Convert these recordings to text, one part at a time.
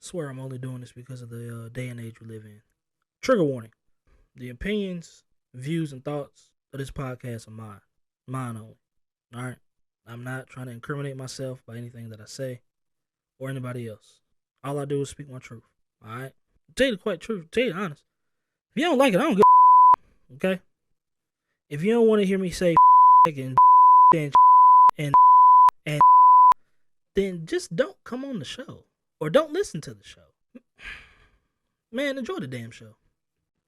swear I'm only doing this because of the day and age we live in. Trigger warning. The opinions, views, and thoughts of this podcast are mine. Mine only. Alright? I'm not trying to incriminate myself by anything that I say or anybody else. All I do is speak my truth. Alright? Tell you the quite truth. Tell you the honest. If you don't like it, I don't give a okay? If you don't want to hear me say and and then just don't come on the show. Or don't listen to the show. Man, enjoy the damn show.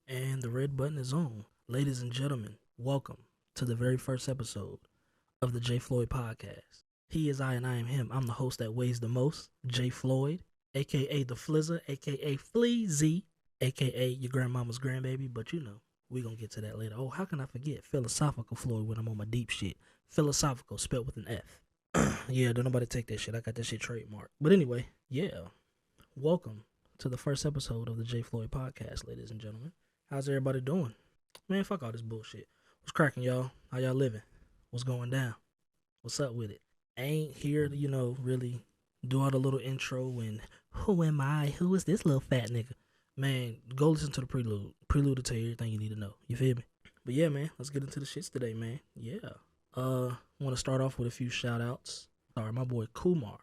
And the red button is on. Ladies and gentlemen, welcome to the very first episode of the J. Floyd podcast. He is I and I am him. I'm the host that weighs the most, J. Floyd, a.k.a. the Flizzer, a.k.a. Fleazy, a.k.a. your grandmama's grandbaby, but you know, we gonna get to that later. Oh, how can I forget philosophical Floyd when I'm on my deep shit? Philosophical, spelled with an F. Yeah, don't nobody take that shit. I got that shit trademarked. But anyway, yeah. Welcome to the first episode of the J. Floyd podcast, ladies and gentlemen. How's everybody doing? Man, fuck all this bullshit. What's cracking, y'all? How y'all living? What's going down? What's up with it? I ain't here to, really do all the little intro and who am I? Who is this little fat nigga? Man, go listen to the prelude. Prelude to tell you everything you need to know. You feel me? But yeah, man, let's get into the shits today, man. Yeah. Want to start off with a few shout outs. Sorry, my boy Kumar,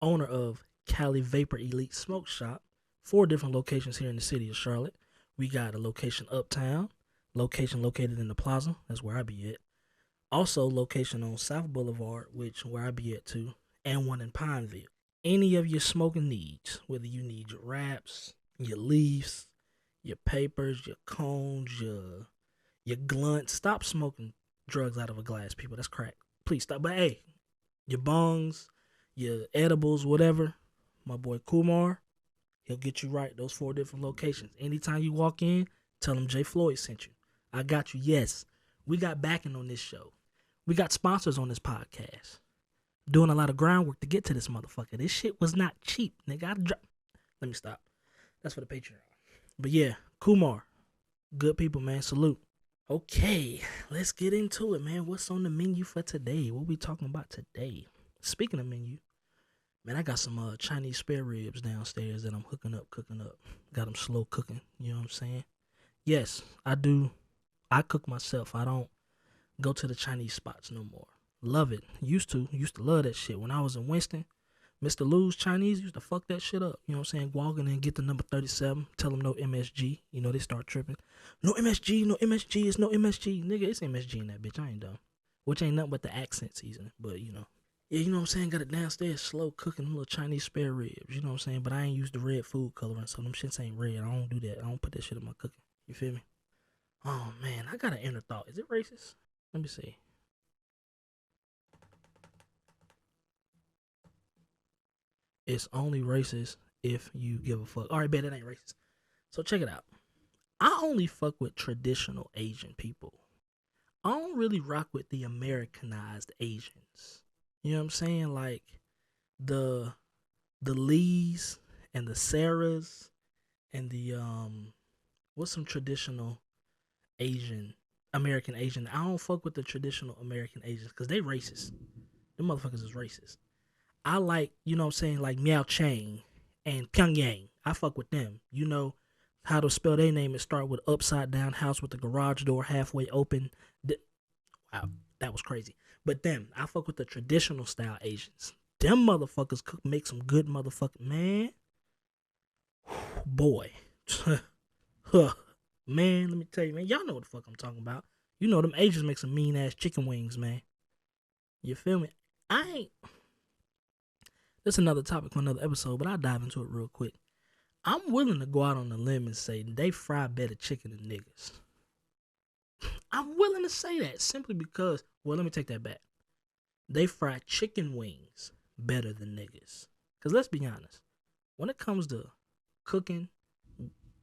owner of Cali Vapor Elite Smoke Shop, 4 different locations here in the city of Charlotte. We got a location uptown, location located in the plaza, that's where I be at. Also, location on South Boulevard, where I be at too, and one in Pineville. Any of your smoking needs, whether you need your wraps, your leaves, your papers, your cones, your glunts, stop smoking drugs out of a glass, people. That's crack. Please stop. But hey, your bongs, your edibles, whatever, my boy Kumar, he'll get you right. Those 4 different locations. Anytime you walk in, tell him J. Floyd sent you. I got you. Yes, we got backing on this show. We got sponsors on this podcast. Doing a lot of groundwork to get to this motherfucker. This shit was not cheap, nigga. Let me stop. That's for the Patreon. But yeah, Kumar, good people, man. Salute. Okay, let's get into it, man. What's on the menu for today? What we talking about today? Speaking of menu, man, I got some Chinese spare ribs downstairs that I'm cooking up. Got them slow cooking, you know what I'm saying? Yes, I do. I cook myself. I don't go to the Chinese spots no more. Love it. Used to love that shit. When I was in Winston, Mr. Lou's Chinese used to fuck that shit up. You know what I'm saying? Walk in and get the number 37. Tell them no MSG. You know, they start tripping. No MSG, no MSG. It's no MSG. Nigga, it's MSG in that bitch. I ain't dumb. Which ain't nothing but the accent seasoning. But, you know. Yeah, you know what I'm saying? Got it downstairs slow cooking them little Chinese spare ribs. You know what I'm saying? But I ain't used the red food coloring, so them shits ain't red. I don't do that. I don't put that shit in my cooking. You feel me? Oh, man. I got an inner thought. Is it racist? Let me see. It's only racist if you give a fuck. All right, bet it ain't racist. So check it out. I only fuck with traditional Asian people. I don't really rock with the Americanized Asians. You know what I'm saying? Like the Lees and the Sarahs and the what's some traditional American Asian. I don't fuck with the traditional American Asians because they racist. Them motherfuckers is racist. I like, you know what I'm saying, like Miao Chang and Pyongyang. I fuck with them. You know how to spell their name and start with upside down house with the garage door halfway open. Wow, that was crazy. But them, I fuck with the traditional style Asians. Them motherfuckers make some good motherfucking, man. Boy. Man, let me tell you, man. Y'all know what the fuck I'm talking about. You know them Asians make some mean ass chicken wings, man. You feel me? That's another topic for another episode, but I'll dive into it real quick. I'm willing to go out on a limb and say they fry better chicken than niggas. I'm willing to say that simply because, well, let me take that back. They fry chicken wings better than niggas. Because let's be honest, when it comes to cooking,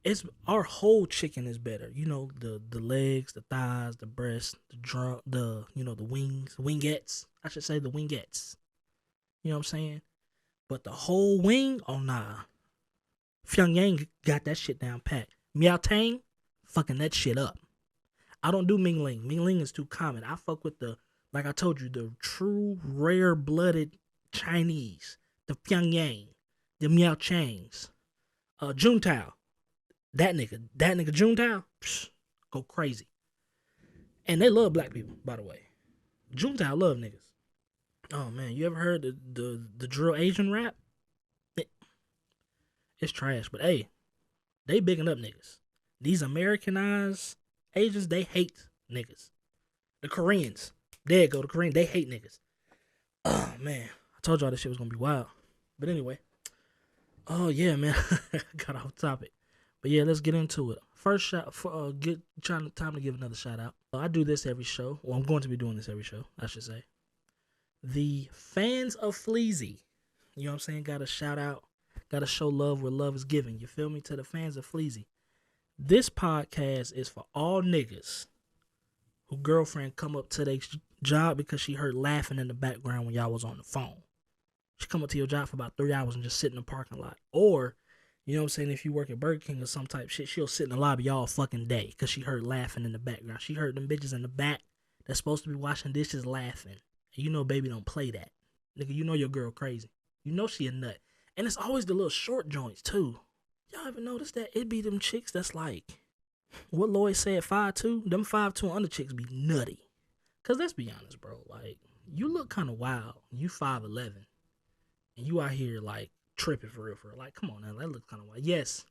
it's our whole chicken is better. You know, the legs, the thighs, the breast, the wings, wingettes. I should say the wingettes. You know what I'm saying? But the whole wing, oh nah. Pyongyang got that shit down pat. Miao Tang, fucking that shit up. I don't do Ming Ling. Ming Ling is too common. I fuck with like I told you, the true rare-blooded Chinese. The Pyongyang. The Miao Changs. Juntao. That nigga Juntao, go crazy. And they love black people, by the way. Juntao love niggas. Oh man, you ever heard the drill Asian rap? It's trash, but hey, they bigging up niggas. These Americanized Asians, they hate niggas. The Koreans, there you go, the Koreans, they hate niggas. Oh man, I told y'all this shit was gonna be wild. But anyway, oh yeah, man, got off topic. But yeah, let's get into it. First shot for time to give another shout out. I do this every show. Well, I'm going to be doing this every show, I should say. The fans of Fleazy, you know what I'm saying? Got to shout out, got to show love where love is given. You feel me? To the fans of Fleazy. This podcast is for all niggas who girlfriend come up to their job because she heard laughing in the background when y'all was on the phone. She come up to your job for about 3 hours and just sit in the parking lot. Or, you know what I'm saying, if you work at Burger King or some type shit, she'll sit in the lobby all fucking day because she heard laughing in the background. She heard them bitches in the back that's supposed to be washing dishes laughing. And you know baby don't play that. Nigga, you know your girl crazy. You know she a nut. And it's always the little short joints too. Y'all ever notice that? It be them chicks that's like, what Lloyd said, 5'2"? Them 5'2" under chicks be nutty. Cause let's be honest, bro. Like, you look kind of wild. You 5'11". And you out here like tripping for real. Like, come on now, that looks kind of wild. Yes,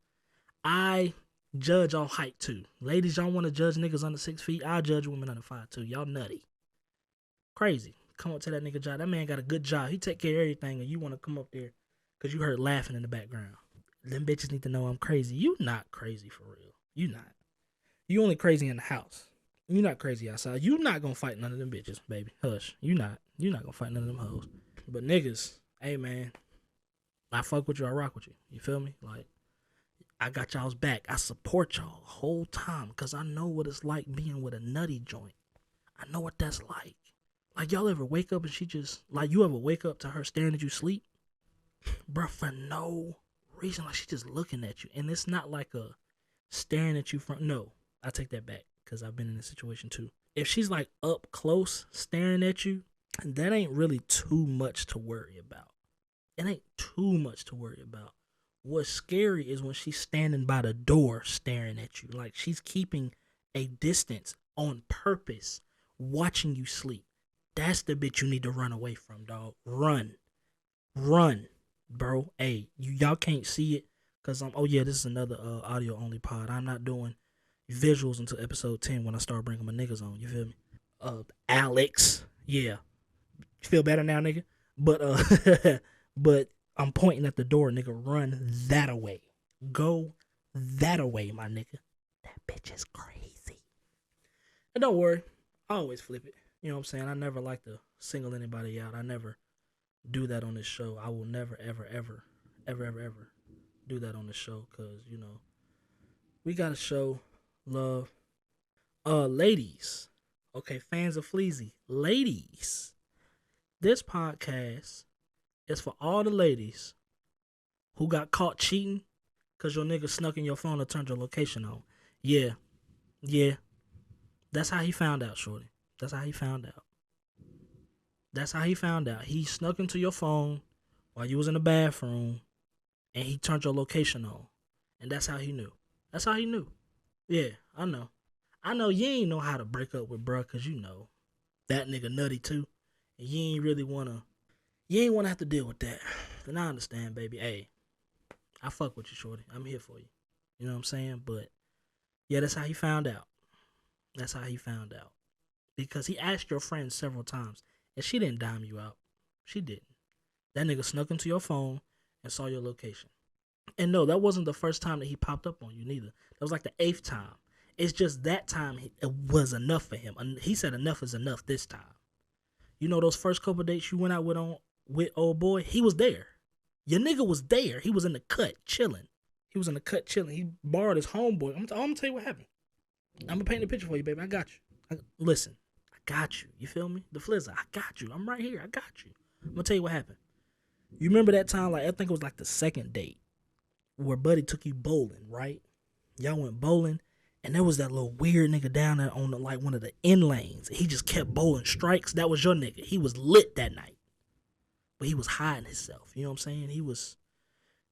I judge on height too. Ladies, y'all want to judge niggas under 6 feet? I judge women under 5'2". Y'all nutty. Crazy. Come up to that nigga job. That man got a good job. He take care of everything, and you want to come up there because you heard laughing in the background. Them bitches need to know I'm crazy. You not crazy for real. You not. You only crazy in the house. You not crazy outside. You not gonna fight none of them bitches, baby. Hush. You not. You not gonna fight none of them hoes. But niggas, hey man, I fuck with you. I rock with you. You feel me? Like, I got y'all's back. I support y'all the whole time because I know what it's like being with a nutty joint. I know what that's like. Like, y'all ever wake up and she just, like, you ever wake up to her staring at you sleep? Bruh, for no reason. Like, she just looking at you. And it's not like a staring at you from, no, I take that back because I've been in this situation too. If she's like up close staring at you, that ain't really too much to worry about. It ain't too much to worry about. What's scary is when she's standing by the door staring at you. Like, she's keeping a distance on purpose, watching you sleep. That's the bitch you need to run away from, dog. Run, bro. Hey, y'all can't see it because oh yeah, this is another audio only pod. I'm not doing visuals until episode 10 when I start bringing my niggas on. You feel me? Alex, yeah. You feel better now, nigga? But but I'm pointing at the door, nigga. Run that away. Go that away, my nigga. That bitch is crazy. And don't worry, I always flip it. You know what I'm saying? I never like to single anybody out. I never do that on this show. I will never, ever do that on this show because, you know, we got to show love. Ladies. Okay, fans of Fleazy. Ladies. This podcast is for all the ladies who got caught cheating because your nigga snuck in your phone and turned your location on. Yeah. That's how he found out, shorty. That's how he found out. He snuck into your phone while you was in the bathroom and he turned your location on. And that's how he knew. Yeah, I know. You ain't know how to break up with bruh because you know that nigga nutty too. And you ain't want to have to deal with that. And I understand, baby. Hey, I fuck with you, shorty. I'm here for you. You know what I'm saying? But yeah, that's how he found out. Because he asked your friend several times, and she didn't dime you out. She didn't. That nigga snuck into your phone and saw your location. And no, that wasn't the first time that he popped up on you, neither. That was like the 8th time. It's just that time it was enough for him. He said enough is enough this time. You know those first couple of dates you went out with old boy? He was there. Your nigga was there. He was in the cut, chilling. He borrowed his homeboy. I'm going to tell you what happened. I'm going to paint a picture for you, baby. I got you. Listen. Got you. You feel me? The Flizzer. I got you. I'm right here. I got you. I'm gonna tell you what happened. You remember that time, like, I think it was like the second date where Buddy took you bowling, right? Y'all went bowling, and there was that little weird nigga down there on like one of the end lanes. He just kept bowling strikes. That was your nigga. He was lit that night. But he was hiding himself. You know what I'm saying? He was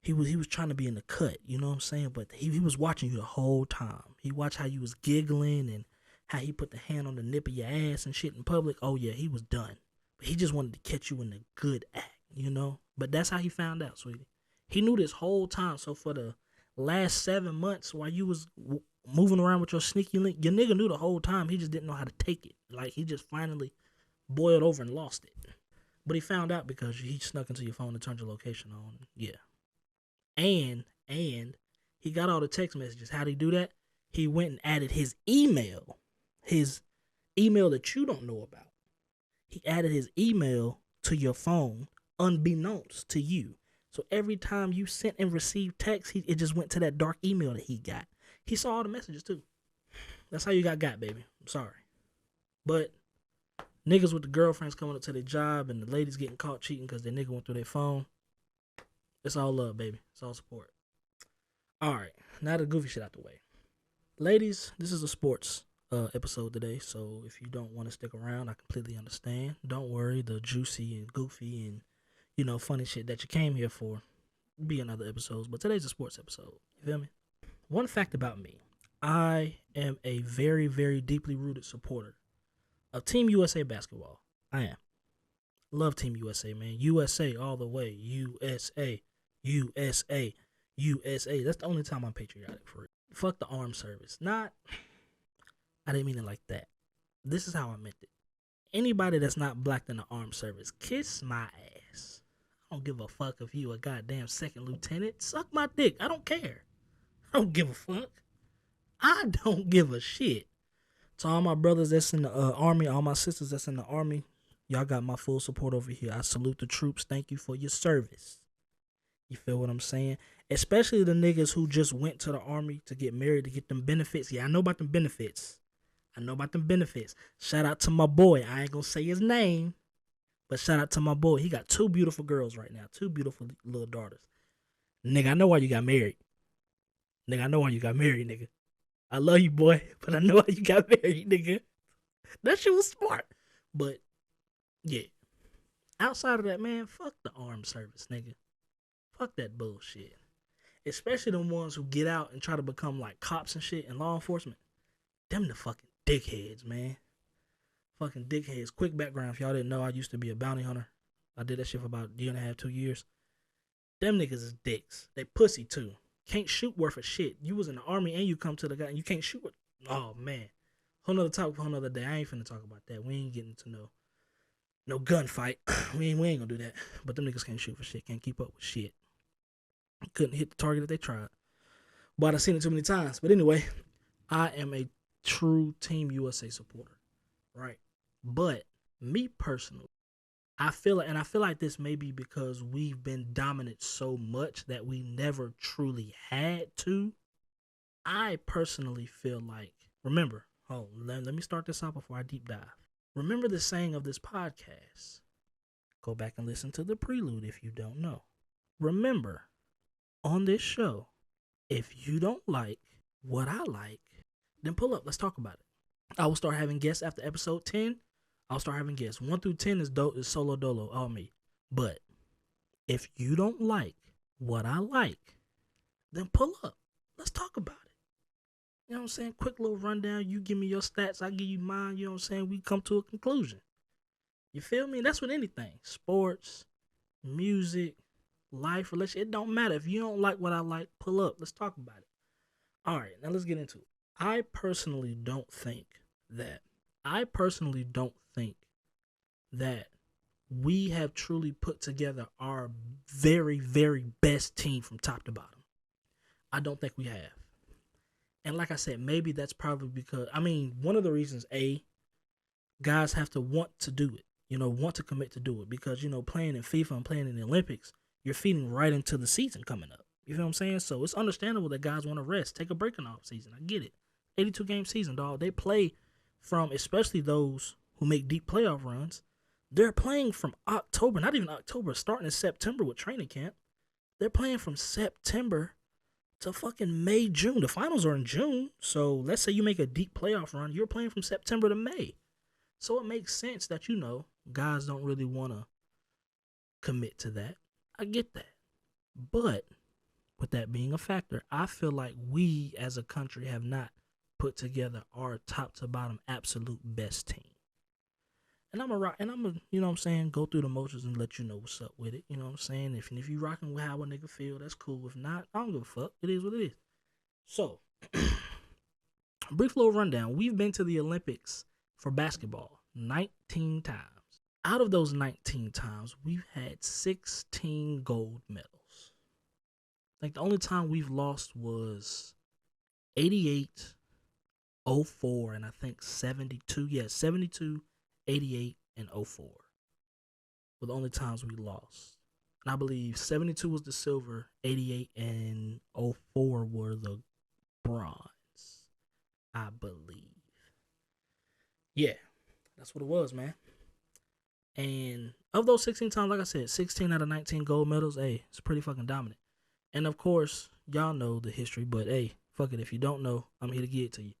he was trying to be in the cut, you know what I'm saying? But he was watching you the whole time. He watched how you was giggling and how he put the hand on the nip of your ass and shit in public. Oh yeah, he was done. But he just wanted to catch you in the good act, you know? But that's how he found out, sweetie. He knew this whole time. So for the last 7 months while you was moving around with your sneaky link, your nigga knew the whole time. He just didn't know how to take it. Like, he just finally boiled over and lost it. But he found out because he snuck into your phone and turned your location on. Yeah. And he got all the text messages. How'd he do that? He went and added his email that you don't know about. He added his email to your phone unbeknownst to you. So every time you sent and received text, it just went to that dark email that he got. He saw all the messages too. That's how you got, baby. I'm sorry. But niggas with the girlfriends coming up to their job and the ladies getting caught cheating because their nigga went through their phone. It's all love, baby. It's all support. All right. Now the goofy shit out the way. Ladies, this is a sports episode today. So if you don't want to stick around, I completely understand. Don't worry. The juicy and goofy and, funny shit that you came here for be in other episodes. But today's a sports episode. You feel me? One fact about me. I am a very, very deeply rooted supporter of Team USA basketball. I am. Love Team USA, man. USA all the way. USA. USA. USA. That's the only time I'm patriotic for it. Fuck the armed service. I didn't mean it like that. This is how I meant it. Anybody that's not black in the armed service, kiss my ass. I don't give a fuck if you a goddamn second lieutenant. Suck my dick. I don't care. I don't give a fuck. I don't give a shit. To all my brothers that's in the army, all my sisters that's in the army, y'all got my full support over here. I salute the troops. Thank you for your service. You feel what I'm saying? Especially the niggas who just went to the army to get married, to get them benefits. Yeah, I know about them benefits. Shout out to my boy. I ain't gonna say his name, but shout out to my boy. He got 2 beautiful girls right now. 2 beautiful little daughters. Nigga, I know why you got married. Nigga. I love you, boy, but I know why you got married, nigga. That shit was smart. But, yeah. Outside of that, man, fuck the armed service, nigga. Fuck that bullshit. Especially the ones who get out and try to become like cops and shit and law enforcement. Them the fucking dickheads, man. Fucking dickheads. Quick background, if y'all didn't know, I used to be a bounty hunter. I did that shit for about a year and a half, 2 years. Them niggas is dicks. They pussy, too. Can't shoot worth of shit. You was in the army and you come to the guy and you can't shoot with. Oh, man. Whole nother topic for another day. I ain't finna talk about that. We ain't getting to no gunfight. we ain't gonna do that. But them niggas can't shoot for shit. Can't keep up with shit. Couldn't hit the target if they tried. But I've seen it too many times. But anyway, I am a true Team USA supporter. Right? But me personally, I feel like this may be because we've been dominant so much that we never truly had to. I personally feel like, remember, let me start this out before I deep dive. Remember the saying of this podcast. Go back and listen to the prelude if you don't know. Remember, on this show, if you don't like what I like, then pull up. Let's talk about it. I will start having guests after episode 10. I'll start having guests. 1 through 10 is solo dolo, all me. But if you don't like what I like, then pull up. Let's talk about it. You know what I'm saying? Quick little rundown. You give me your stats, I give you mine. You know what I'm saying? We come to a conclusion. You feel me? That's with anything. Sports, music, life, relationship. It don't matter. If you don't like what I like, pull up. Let's talk about it. All right, now let's get into it. I personally don't think that we have truly put together our very, very best team from top to bottom. I don't think we have. And like I said, maybe that's probably because, one of the reasons, guys have to want to do it, want to commit to do it. Because, playing in FIFA and playing in the Olympics, you're feeding right into the season coming up. You feel what I'm saying? So it's understandable that guys want to rest, take a break in the off season. I get it. 82-game season, dog. They play from, especially those who make deep playoff runs, they're playing from October, not even October, starting in September with training camp. They're playing from September to fucking May, June. The finals are in June. So let's say you make a deep playoff run, you're playing from September to May. So it makes sense that, guys don't really want to commit to that. I get that. But with that being a factor, I feel like we as a country have not put together our top to bottom absolute best team. And I'm gonna, you know what I'm saying, go through the motions and let you know what's up with it. You know what I'm saying? If you rocking with how a nigga feel, that's cool. If not, I don't give a fuck. It is what it is. So, brief little rundown. We've been to the Olympics for basketball 19 times. Out of those 19 times, we've had 16 gold medals. I think the only time we've lost was 88, 04, and I think 72. Yeah, 72, 88, and 04 were the only times we lost. And I believe 72 was the silver, 88 and 04 were the bronze, I believe. Yeah, that's what it was, man. And of those 16 times, like I said, 16 out of 19 gold medals, hey, it's pretty fucking dominant. And of course, y'all know the history, but hey, fuck it. If you don't know, I'm here to get it to you.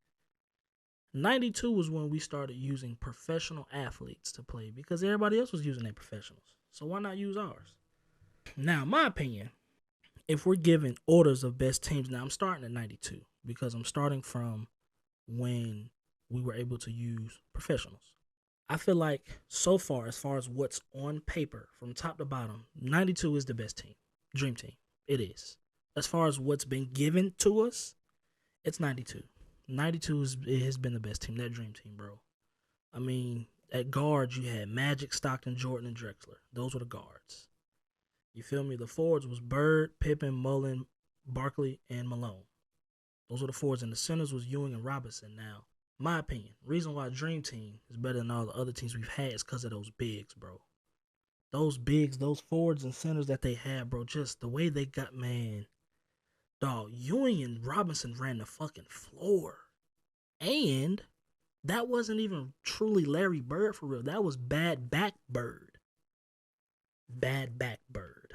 92 was when we started using professional athletes to play because everybody else was using their professionals. So why not use ours? Now, in my opinion, if we're giving orders of best teams, now I'm starting at 92 because I'm starting from when we were able to use professionals. I feel like so far as what's on paper from top to bottom, 92 is the best team. Dream team. It is. As far as what's been given to us, it's 92. 92 has been the best team, that dream team, bro. I mean, at guards, you had Magic, Stockton, Jordan, and Drexler. Those were the guards. You feel me? The forwards was Bird, Pippen, Mullen, Barkley, and Malone. Those were the forwards. And the centers was Ewing and Robinson. Now, my opinion, reason why Dream Team is better than all the other teams we've had is because of those bigs, bro. Those bigs, those forwards and centers that they had, bro, just the way they got, man. Dog, Ewing and Robinson ran the fucking floor. And that wasn't even truly Larry Bird for real. That was Bad Back Bird. Bad Back Bird.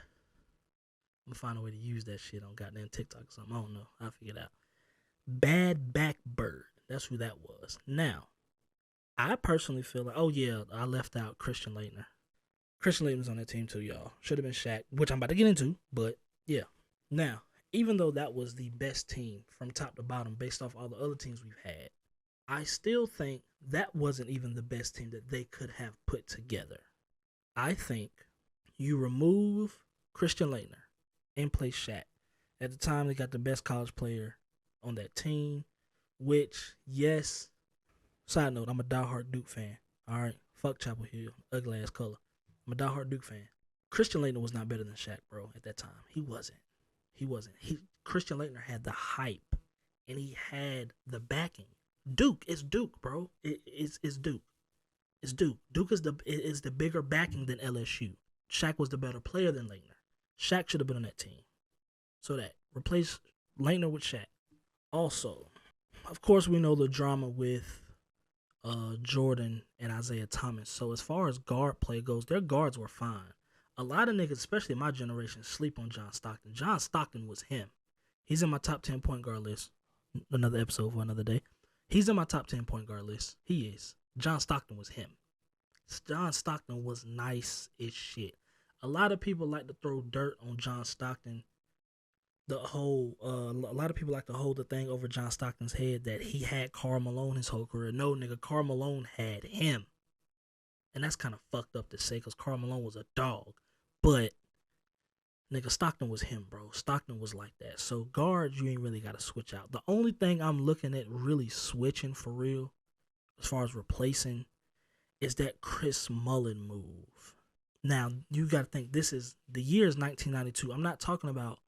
I'm gonna find a way to use that shit on goddamn TikTok or something. I don't know. I'll figure it out. Bad Back Bird. That's who that was. Now, I personally feel like, oh yeah, I left out Christian Laettner. Christian Laettner's on that team too, y'all. Should have been Shaq, which I'm about to get into, but yeah. Now, even though that was the best team from top to bottom based off all the other teams we've had, I still think that wasn't even the best team that they could have put together. I think you remove Christian Laettner and place Shaq. At the time, they got the best college player on that team, which, yes, side note, I'm a diehard Duke fan. All right, fuck Chapel Hill, ugly ass color. I'm a diehard Duke fan. Christian Laettner was not better than Shaq, bro, at that time. He wasn't. Christian Laettner had the hype, and he had the backing. Duke is Duke, bro. It's Duke. It's Duke. Duke is the bigger backing than LSU. Shaq was the better player than Laettner. Shaq should have been on that team. So that replace Laettner with Shaq. Also, of course, we know the drama with Jordan and Isaiah Thomas. So as far as guard play goes, their guards were fine. A lot of niggas, especially my generation, sleep on John Stockton. John Stockton was him. He's in my top 10 point guard list. Another episode for another day. He's in my top 10 point guard list. He is. John Stockton was him. John Stockton was nice as shit. A lot of people like to throw dirt on John Stockton. A lot of people like to hold the thing over John Stockton's head that he had Karl Malone his whole career. No, nigga, Karl Malone had him. And that's kind of fucked up to say because Karl Malone was a dog. But, nigga, Stockton was him, bro. Stockton was like that. So, guards, you ain't really got to switch out. The only thing I'm looking at really switching for real, as far as replacing, is that Chris Mullin move. Now, you got to think, the year is 1992. I'm not talking about,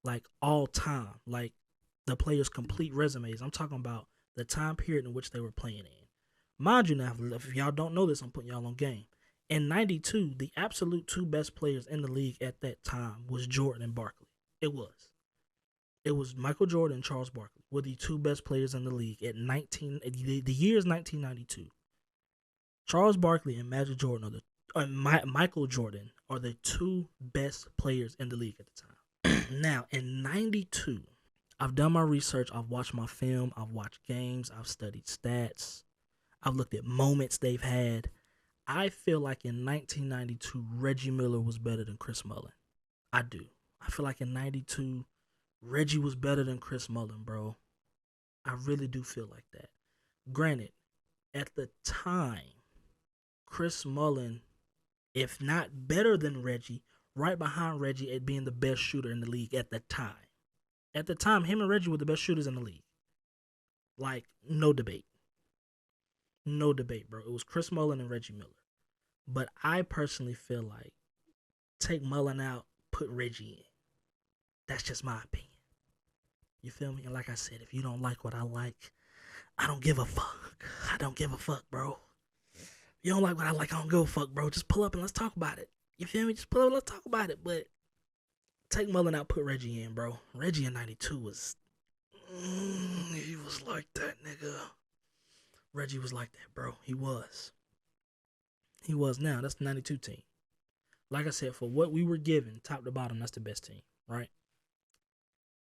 like, all time, like, the players' complete resumes. I'm talking about the time period in which they were playing in. Mind you now, if y'all don't know this, I'm putting y'all on game. In 92, the absolute two best players in the league at that time was Jordan and Barkley. It was Michael Jordan and Charles Barkley were the two best players in the league at the year is 1992. Charles Barkley and Magic Jordan Michael Jordan are the two best players in the league at the time. Now, in 92, I've done my research, I've watched my film, I've watched games, I've studied stats, I've looked at moments they've had. I feel like in 1992, Reggie Miller was better than Chris Mullin. I do. I feel like in 92, Reggie was better than Chris Mullin, bro. I really do feel like that. Granted, at the time, Chris Mullin, if not better than Reggie, right behind Reggie at being the best shooter in the league at the time. At the time, him and Reggie were the best shooters in the league. Like, no debate. No debate, bro. It was Chris Mullin and Reggie Miller. But I personally feel like take Mullin out, put Reggie in. That's just my opinion. You feel me? And like I said, if you don't like what I like, I don't give a fuck. I don't give a fuck, bro. If you don't like what I like, I don't give a fuck, bro. Just pull up and let's talk about it. You feel me? Just pull up and let's talk about it. But take Mullin out, put Reggie in, bro. Reggie in 92 was... he was like that, nigga. Reggie was like that, bro. He was. He was now. That's the 92 team. Like I said, for what we were given, top to bottom, that's the best team, right?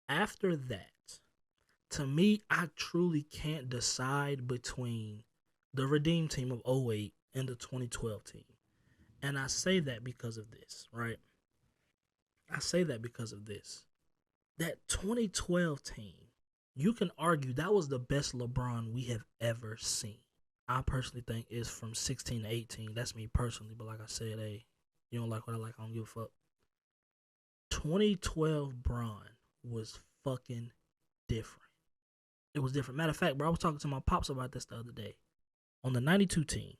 After that, to me, I truly can't decide between the Redeem team of 08 and the 2012 team. And I say that because of this, right? I say that because of this. That 2012 team, you can argue that was the best LeBron we have ever seen. I personally think it's from 16 to 18. That's me personally. But like I said, hey, you don't like what I like, I don't give a fuck. 2012 Bron was fucking different. It was different. Matter of fact, bro, I was talking to my pops about this the other day. On the 92 team,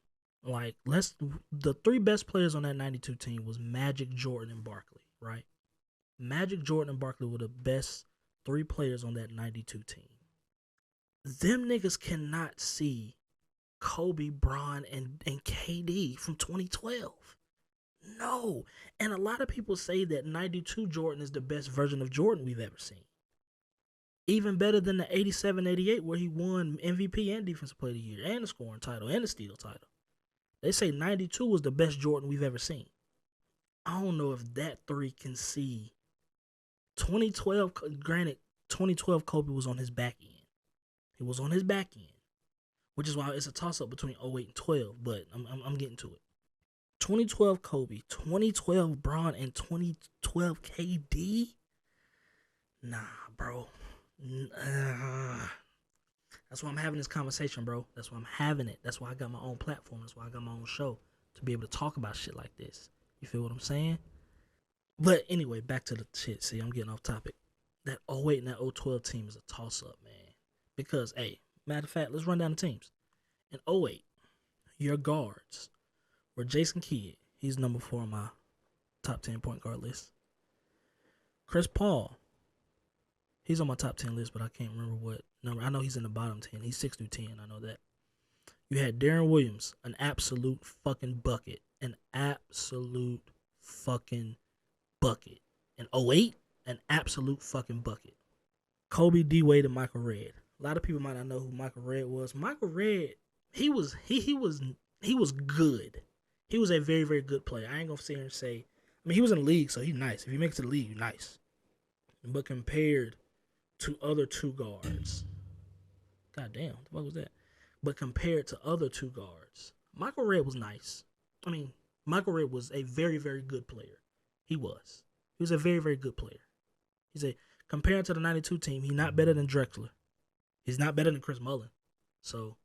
like, the three best players on that 92 team was Magic, Jordan, and Barkley, right? Magic, Jordan, and Barkley were the best three players on that 92 team. Them niggas cannot see Kobe, Bron, and KD from 2012. No. And a lot of people say that 92 Jordan is the best version of Jordan we've ever seen. Even better than the 87-88 where he won MVP and Defensive Player of the Year and the scoring title and the steal title. They say 92 was the best Jordan we've ever seen. I don't know if that three can see 2012. Granted, 2012 Kobe was on his back end. He was on his back end, which is why it's a toss-up between 08 and 12, but I'm getting to it. 2012 Kobe, 2012 Bron, and 2012 KD? Nah, bro. That's why I'm having this conversation, bro. That's why I'm having it. That's why I got my own platform. That's why I got my own show, to be able to talk about shit like this. You feel what I'm saying? But anyway, back to the shit. See, I'm getting off topic. That 08 and that 012 team is a toss-up, man. Because, hey, matter of fact, let's run down the teams. In 08, your guards were Jason Kidd. He's number 4 on my top 10 point guard list. Chris Paul. He's on my top 10 list, but I can't remember what number. I know he's in the bottom 10. He's 6 through 10. I know that. You had Darren Williams, an absolute fucking bucket. An absolute fucking bucket. In 08, an absolute fucking bucket. Kobe, D Wade, and Michael Redd. A lot of people might not know who Michael Redd was. Michael Redd, he was good. He was a very, very good player. I ain't gonna sit here and say, I mean, he was in the league, so he's nice. If he makes it to the league, he's nice. But compared to other two guards, goddamn, what the fuck was that? But compared to other two guards, Michael Redd was nice. I mean, Michael Redd was a very, very good player. He was. He was a very, very good player. Compared to the 92 team, he's not better than Drexler. He's not better than Chris Mullin. So,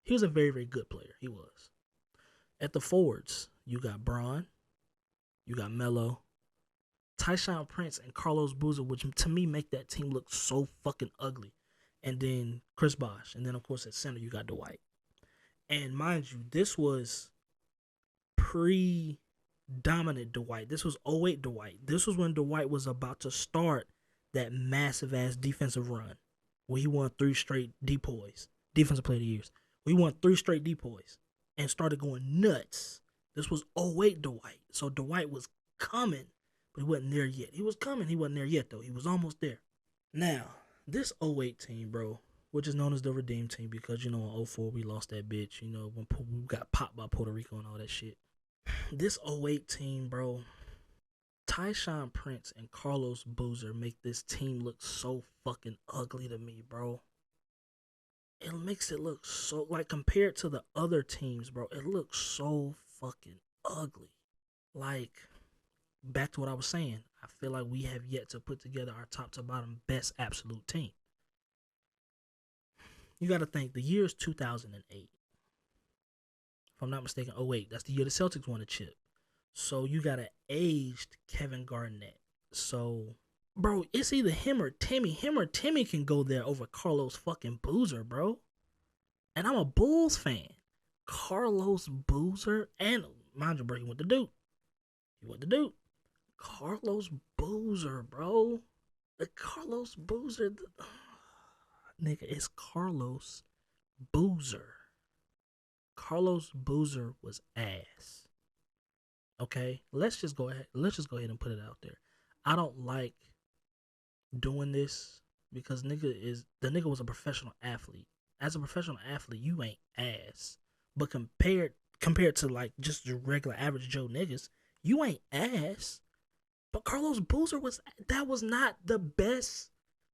he was a very, very good player. He was. At the forwards, you got Bron, you got Melo, Tyshawn Prince, and Carlos Boozer, which to me make that team look so fucking ugly. And then Chris Bosh. And then, of course, at center, you got Dwight. And mind you, this was pre-dominant Dwight. This was 08 Dwight. This was when Dwight was about to start that massive-ass defensive run where he won 3 straight DPOYs, Defensive Player of the Years. We won 3 straight DPOYs and started going nuts. This was 08 Dwight. So Dwight was coming, but he wasn't there yet. He was coming. He wasn't there yet, though. He was almost there. Now, this 08 team, bro, which is known as the Redeem team because, in 04 we lost that bitch, when we got popped by Puerto Rico and all that shit. This 08 team, bro, Tyshawn Prince and Carlos Boozer make this team look so fucking ugly to me, bro. It makes it look so, like, compared to the other teams, bro, it looks so fucking ugly. Like, back to what I was saying. I feel like we have yet to put together our top to bottom best absolute team. You got to think the year is 2008. If I'm not mistaken, '08. That's the year the Celtics won a chip. So you got an aged Kevin Garnett. So, bro, it's either him or Timmy. Him or Timmy can go there over Carlos fucking Boozer, bro. And I'm a Bulls fan. Carlos Boozer, and mind you, bro, he went to Duke. He went to Duke. Carlos Boozer, bro. The Carlos Boozer. Nigga, it's Carlos Boozer. Carlos Boozer was ass. Okay? Let's just go ahead and put it out there. I don't like doing this because the nigga was a professional athlete. As a professional athlete, you ain't ass. But compared to like just your regular average Joe niggas, you ain't ass. But Carlos Boozer was not the best,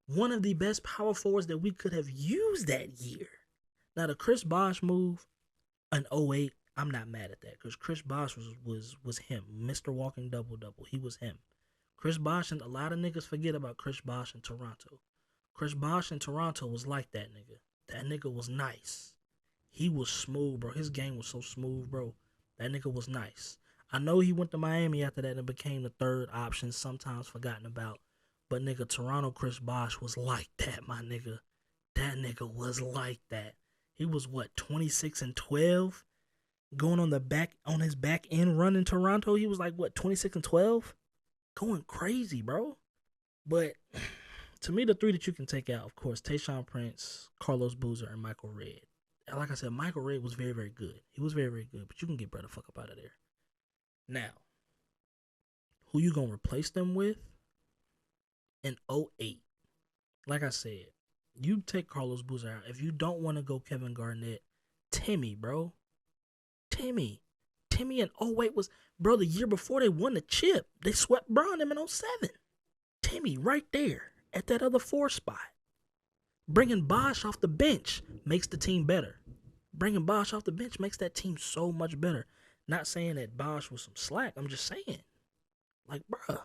one of the best power forwards that we could have used that year. Now the Chris Bosh move in '08, I'm not mad at that because Chris Bosh was him, Mr. Walking Double Double. He was him. Chris Bosh, and a lot of niggas forget about Chris Bosh in Toronto. Chris Bosh in Toronto was like that nigga. That nigga was nice. He was smooth, bro. His game was so smooth, bro. That nigga was nice. I know he went to Miami after that and became the third option, sometimes forgotten about. But nigga, Toronto Chris Bosh was like that, my nigga. That nigga was like that. He was what, 26-12? Going on his back end run in Toronto, he was like what, 26-12? Going crazy, bro. But to me, the three that you can take out, of course, Tayshaun Prince, Carlos Boozer, and Michael Redd. And like I said, Michael Redd was very, very good. He was very, very good, but you can get Brett the fuck up out of there. Now, who you gonna replace them with? In '08, like I said, you take Carlos Boozer out. If you don't want to go Kevin Garnett, Timmy, bro. Timmy in '08 was, bro, the year before they won the chip. They swept Bron them in '07. Timmy right there at that other 4 spot. Bringing Bosh off the bench makes the team better. Bringing Bosh off the bench makes that team so much better. Not saying that Bosh was some slack. I'm just saying, like, bruh,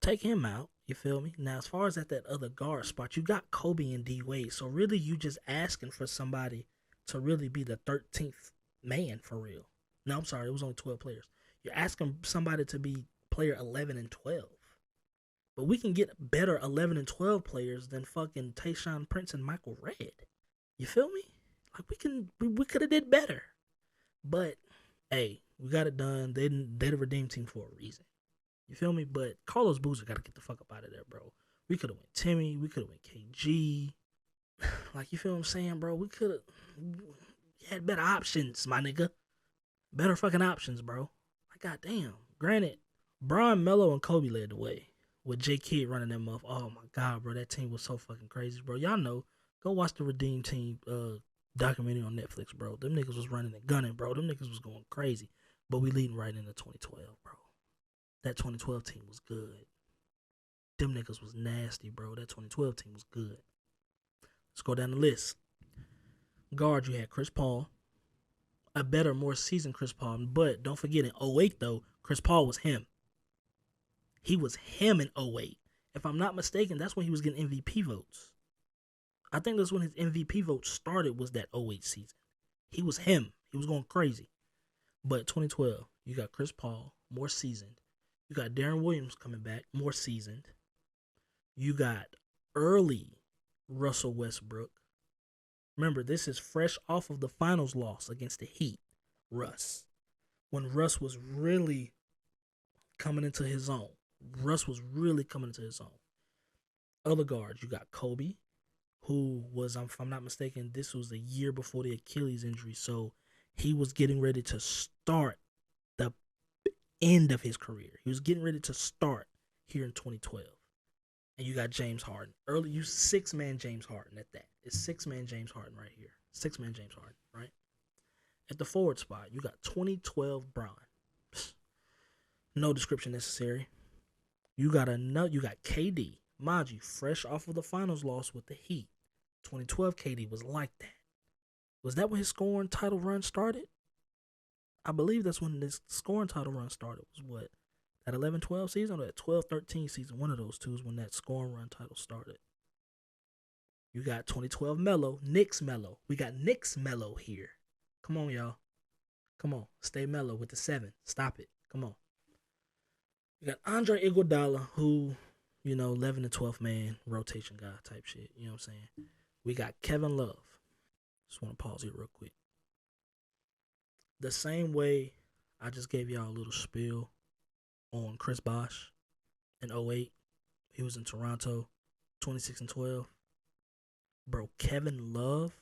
take him out. You feel me? Now, as far as at that other guard spot, you got Kobe and D Wade. So really, you just asking for somebody to really be the 13th man for real. No, I'm sorry, it was only 12 players. You're asking somebody to be player 11 and 12. But we can get better 11 and 12 players than fucking Tayshaun Prince and Michael Redd. You feel me? Like we could have did better. But hey, we got it done. They the redeem team for a reason. You feel me? But Carlos Boozer got to get the fuck up out of there, bro. We could have went Timmy. We could have went KG. Like, you feel what I'm saying, bro? We could have had better options, my nigga. Better fucking options, bro. Like, goddamn. Granted, Bron, Melo, and Kobe led the way with J Kidd running them off. Oh my god, bro, that team was so fucking crazy, bro. Y'all know, go watch the Redeem Team documentary on Netflix, bro. Them niggas was running and gunning, bro. Them niggas was going crazy. But we leading right into 2012, bro. That 2012 team was good. Them niggas was nasty, bro. That 2012 team was good. Let's go down the list. Guard, you had Chris Paul. A better, more seasoned Chris Paul. But don't forget, in '08, though, Chris Paul was him. He was him in '08. If I'm not mistaken, that's when he was getting MVP votes. I think that's when his MVP vote started, was that '08 season. He was him. He was going crazy. But 2012, you got Chris Paul, more seasoned. You got Darren Williams coming back, more seasoned. You got early Russell Westbrook. Remember, this is fresh off of the finals loss against the Heat, Russ. When Russ was really coming into his own. Other guards, you got Kobe, who was, if I'm not mistaken, this was a year before the Achilles injury. So he was getting ready to start the end of his career. He was getting ready to start here in 2012. And you got James Harden. Early, you 6-man James Harden at that. It's 6-man James Harden right here. 6-man James Harden, right? At the forward spot, you got 2012 Bron. No description necessary. You got KD. Mind you, fresh off of the finals loss with the Heat. 2012 KD was like that. Was that when his scoring title run started? I believe that's when this scoring title run started. Was what? That 11-12 season or that 12-13 season, one of those two is when that scoring run title started. You got 2012 Melo, Knicks Melo. We got Knicks Melo here. Come on, y'all. Come on. Stay mellow with the 7. Stop it. Come on. You got Andre Iguodala, who, 11 and 12th man, rotation guy type shit. You know what I'm saying? We got Kevin Love. Just want to pause here real quick. The same way I just gave y'all a little spiel on Chris Bosh in 08. He was in Toronto, 26 and 12. Bro, Kevin Love,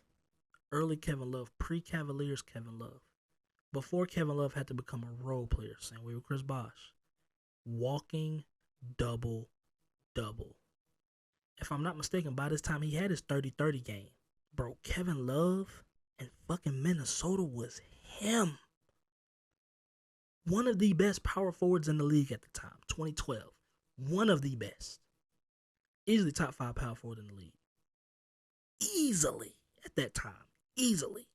early Kevin Love, pre-Cavaliers Kevin Love. Before Kevin Love had to become a role player, same way with Chris Bosh. Walking double-double. If I'm not mistaken, by this time he had his 30-30 game. Bro, Kevin Love and fucking Minnesota was him. One of the best power forwards in the league at the time, 2012. One of the best. Easily top 5 power forward in the league. Easily at that time. Easily.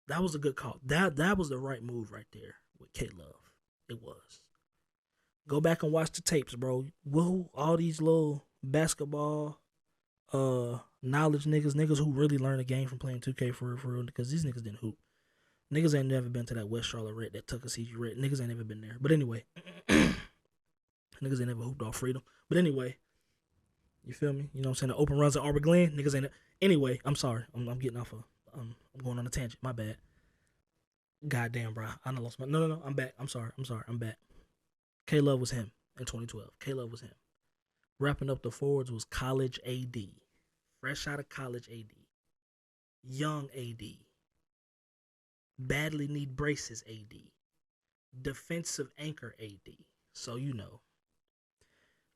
That was a good call. That was the right move right there with K-Love. It was. Go back and watch the tapes, bro. Whoa, all these little basketball knowledge niggas who really learn the game from playing 2K for real, because these niggas didn't hoop. Niggas ain't never been to that West Charlotte Red, that Tucker CG Red. Niggas ain't never been there. But anyway, niggas ain't never hooped off freedom. But anyway, you feel me? You know what I'm saying? The open runs at Arbor Glen, niggas ain't. Anyway, I'm sorry. I'm getting off of. I'm going on a tangent. My bad. Goddamn, bro. I done lost my. No. I'm back. I'm sorry. I'm back. K Love was him in 2012. K Love was him. Wrapping up the forwards was college AD. Fresh out of college AD. Young AD. Badly need braces AD. Defensive anchor AD. So,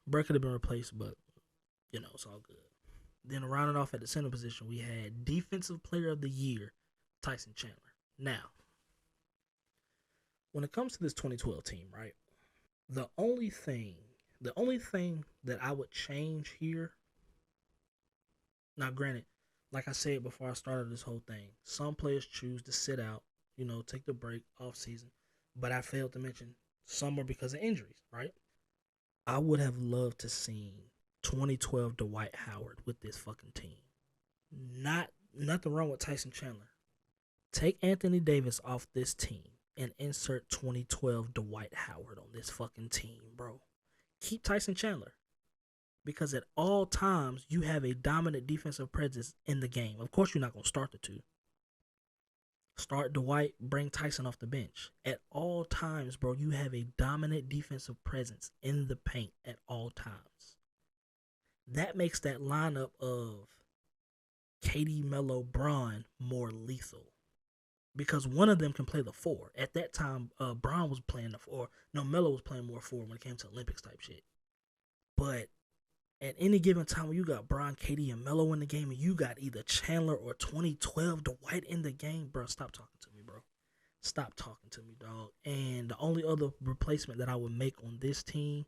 Burke could have been replaced, but, it's all good. Then rounding off at the center position, we had Defensive Player of the Year, Tyson Chandler. Now, when it comes to this 2012 team, right? The only thing that I would change here, now granted, like I said before I started this whole thing, some players choose to sit out, take the break off season, but I failed to mention some are because of injuries, right? I would have loved to seen 2012 Dwight Howard with this fucking team. Nothing wrong with Tyson Chandler. Take Anthony Davis off this team and insert 2012 Dwight Howard on this fucking team, bro. Keep Tyson Chandler. Because at all times, you have a dominant defensive presence in the game. Of course, you're not going to start the two. Start Dwight, bring Tyson off the bench. At all times, bro, you have a dominant defensive presence in the paint at all times. That makes that lineup of KD, Melo, Bron more lethal. Because one of them can play the 4. At that time, Bron was playing the 4. No, Melo was playing more 4 when it came to Olympics type shit. But at any given time when you got Bron, KD, and Melo in the game, and you got either Chandler or 2012 Dwight in the game, bro, stop talking to me, bro. Stop talking to me, dog. And the only other replacement that I would make on this team,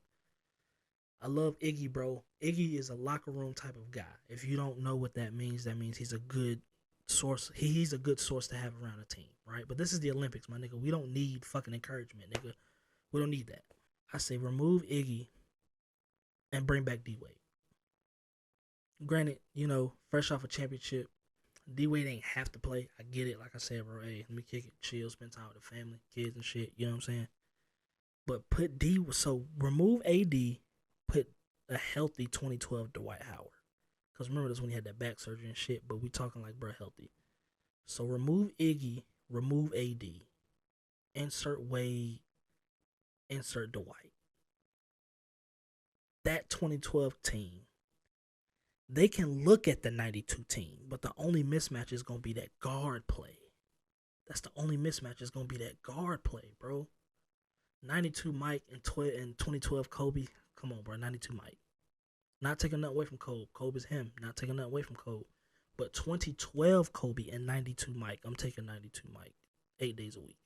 I love Iggy, bro. Iggy is a locker room type of guy. If you don't know what that means he's a good source. He's a good source to have around a team, right? But this is the Olympics, my nigga. We don't need fucking encouragement, nigga. We don't need that. I say remove Iggy and bring back D-Wade. Granted, fresh off a championship, D-Wade ain't have to play. I get it. Like I said, bro, hey, let me kick it, chill, spend time with the family, kids and shit. You know what I'm saying? But remove AD, put a healthy 2012 Dwight Howard. Because remember, this when he had that back surgery and shit, but we talking like, bro, healthy. So remove Iggy, remove AD, insert Wade, insert Dwight. That 2012 team, they can look at the 92 team, but the only mismatch is going to be that guard play. That's the only mismatch is going to be that guard play, bro. 92 Mike and 2012 Kobe. Come on, bro. 92 Mike. Not taking nothing away from Kobe. Kobe is him. Not taking nothing away from Kobe. But 2012 Kobe and 92 Mike. I'm taking 92 Mike. 8 days a week.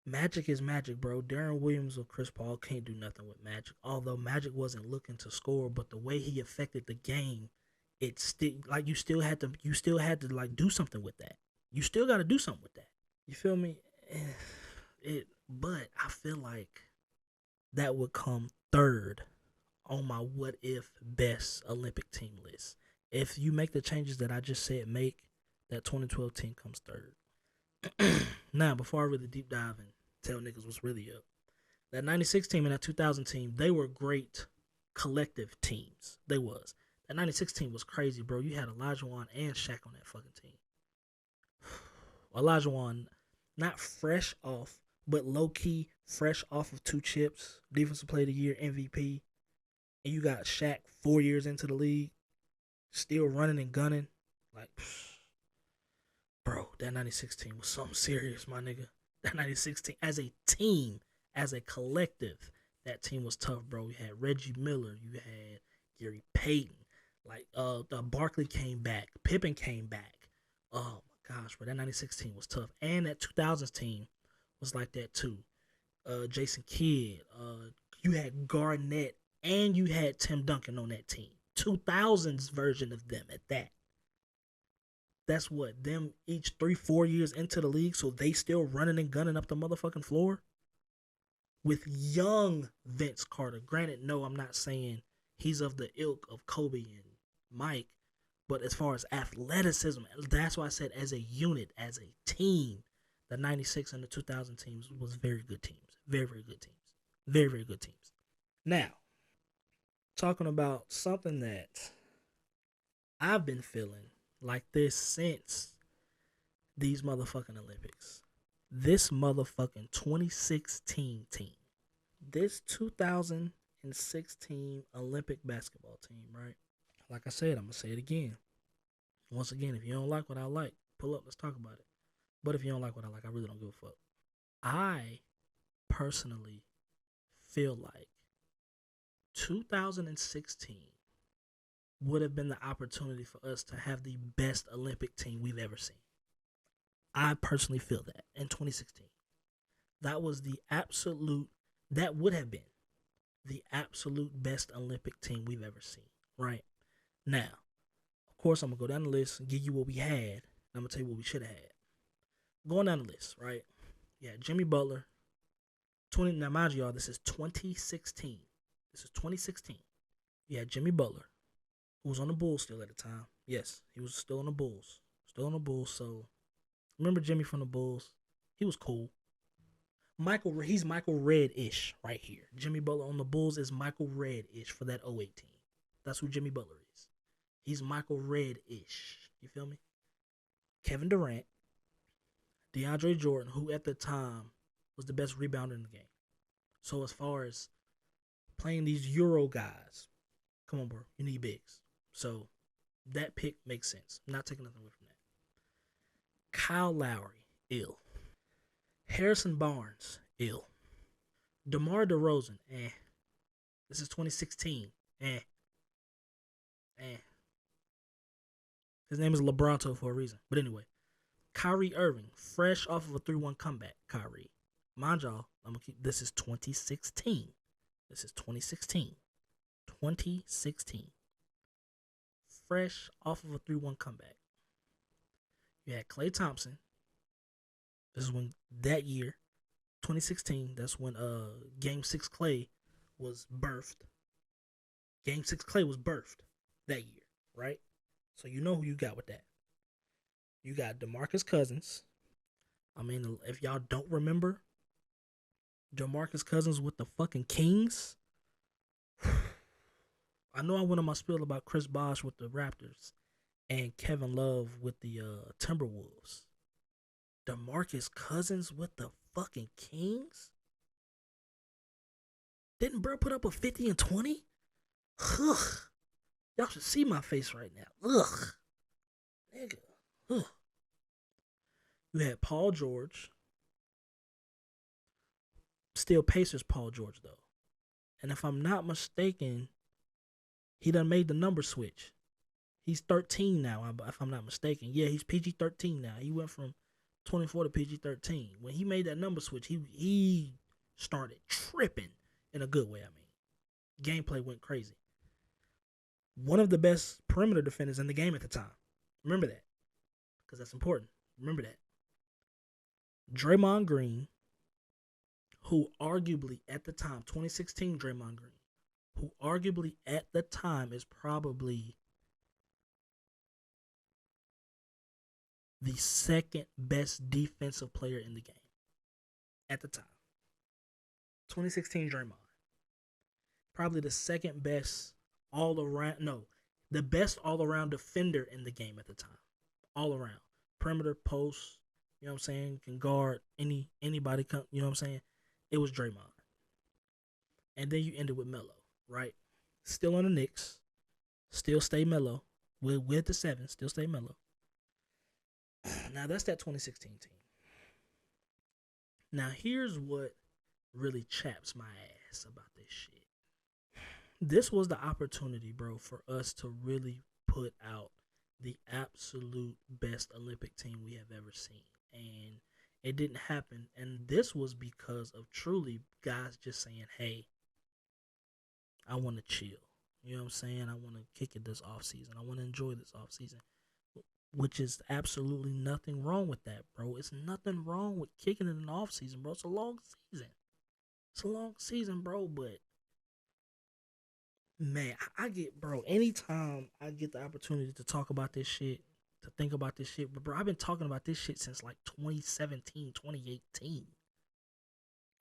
Magic is Magic, bro. Darren Williams or Chris Paul can't do nothing with Magic. Although Magic wasn't looking to score, but the way he affected the game, it's still like you still had to like do something with that. You still got to do something with that. You feel me? But I feel like that would come third on my what if best Olympic team list. If you make the changes that I just said make, that 2012 team comes third. Now, before I really deep dive and tell niggas what's really up, that 96 team and that 2000 team, they were great collective teams. They was. That 96 team was crazy, bro. You had Olajuwon and Shaq on that fucking team. Olajuwon, not fresh off, but low key fresh off of 2 chips, Defensive Player of the Year, MVP, and you got Shaq 4 years into the league, still running and gunning. Like, bro, that 96 team was something serious, my nigga. That 96 team, as a team, as a collective, that team was tough, bro. You had Reggie Miller, you had Gary Payton, like Barkley came back, Pippen came back. Oh my gosh, bro, that 96 team was tough. And that 2000s team was like that too. Jason Kidd, you had Garnett, and you had Tim Duncan on that team. 2000s version of them at that. That's what, them each 3-4 years into the league, so they still running and gunning up the motherfucking floor with young Vince Carter. Granted, no, I'm not saying he's of the ilk of Kobe and Mike, but as far as athleticism, that's why I said as a unit, as a team, the 96 and the 2000 teams was very good teams. Very, very good teams. Very, very good teams. Now, talking about something that I've been feeling like this since these motherfucking Olympics. This motherfucking 2016 team. This 2016 Olympic basketball team, right? Like I said, I'm going to say it again. Once again, if you don't like what I like, pull up, let's talk about it. But if you don't like what I like, I really don't give a fuck. I personally feel like 2016 would have been the opportunity for us to have the best Olympic team we've ever seen. I personally feel that in 2016. That was the absolute, that would have been the absolute best Olympic team we've ever seen, right? Now, of course, I'm going to go down the list and give you what we had, and I'm going to tell you what we should have had. Going down the list, right? Yeah, Jimmy Butler. Now, mind you, y'all, this is 2016. This is 2016. You had Jimmy Butler, who was on the Bulls still at the time. Yes, he was still on the Bulls. Still on the Bulls, so remember Jimmy from the Bulls? He was cool. He's Michael Redd-ish right here. Jimmy Butler on the Bulls is Michael Redd-ish for that 08 team. That's who Jimmy Butler is. He's Michael Redd-ish. You feel me? Kevin Durant, DeAndre Jordan, who at the time was the best rebounder in the game. So as far as playing these Euro guys, come on, bro, you need bigs. So that pick makes sense. I'm not taking nothing away from that. Kyle Lowry, ill. Harrison Barnes, ill. DeMar DeRozan, eh. This is 2016, eh. His name is LeBronto for a reason. But anyway, Kyrie Irving, fresh off of a 3-1 comeback. Kyrie, mind y'all, this is 2016. This is 2016. 2016. Fresh off of a 3-1 comeback. You had Klay Thompson. This is when that year, 2016, that's when Game 6 Klay was birthed. Game 6 Klay was birthed that year, right? So you know who you got with that. You got DeMarcus Cousins. I mean, if y'all don't remember, DeMarcus Cousins with the fucking Kings. I know I went on my spiel about Chris Bosh with the Raptors and Kevin Love with the Timberwolves. DeMarcus Cousins with the fucking Kings? Didn't bro put up a 50 and 20? Ugh. Y'all should see my face right now. Ugh. Nigga. Ugh. You had Paul George. Still Pacers Paul George, though. And if I'm not mistaken, he done made the number switch. He's 13 now, if I'm not mistaken. Yeah, he's PG-13 now. He went from 24 to PG-13. When he made that number switch, he started tripping in a good way, I mean. Gameplay went crazy. One of the best perimeter defenders in the game at the time. Remember that. Because that's important. Remember that. Draymond Green, who arguably at the time, 2016 Draymond Green, who arguably at the time is probably the second best defensive player in the game at the time. 2016 Draymond, probably the second best all around. No, the best all around defender in the game at the time, all around perimeter, post. You know what I'm saying? Can guard anybody. Come, you know what I'm saying? It was Draymond, and then you ended with Melo, right? Still on the Knicks, still stay Melo. With the 7, still stay Melo. Now that's that 2016 team. Now here's what really chaps my ass about this shit. This was the opportunity, bro, for us to really put out the absolute best Olympic team we have ever seen. And it didn't happen. And this was because of truly guys just saying, hey, I want to chill. You know what I'm saying? I want to kick it this offseason. I want to enjoy this offseason. Which is absolutely nothing wrong with that, bro. It's nothing wrong with kicking it in the offseason, bro. It's a long season. It's a long season, bro. But, man, I get, bro, anytime I get the opportunity to talk about this shit, to think about this shit, but, bro, I've been talking about this shit since, like, 2017, 2018.